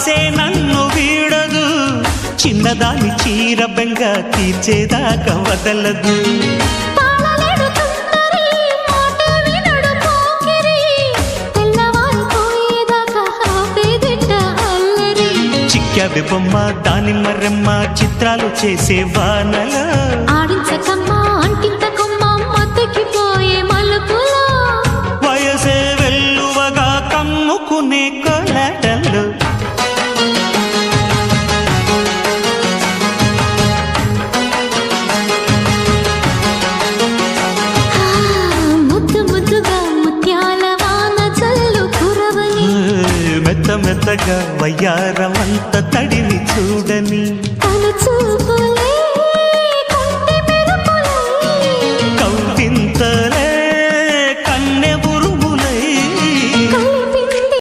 శ్వాసే నన్ను వీడదు, చిన్నదాని చీర బెంగ తీర్చేదాకా వదలదు. చిక్కాబె బొమ్మ దానిమ్మ రెమ్మ చిత్రాలు చేసే వానల ఆడించకమ్మా అంటింతకమ్మ మత్తకిపోయే మలుపులో వయసే వెల్లువగా కమ్ముకునే కొలటలు. ముద్దు ముద్దుగా ముత్యాల వాన చల్లు కురవని, మెత్త మెత్తగా వయ్యారమంత తడిని చూడని తన చూపులే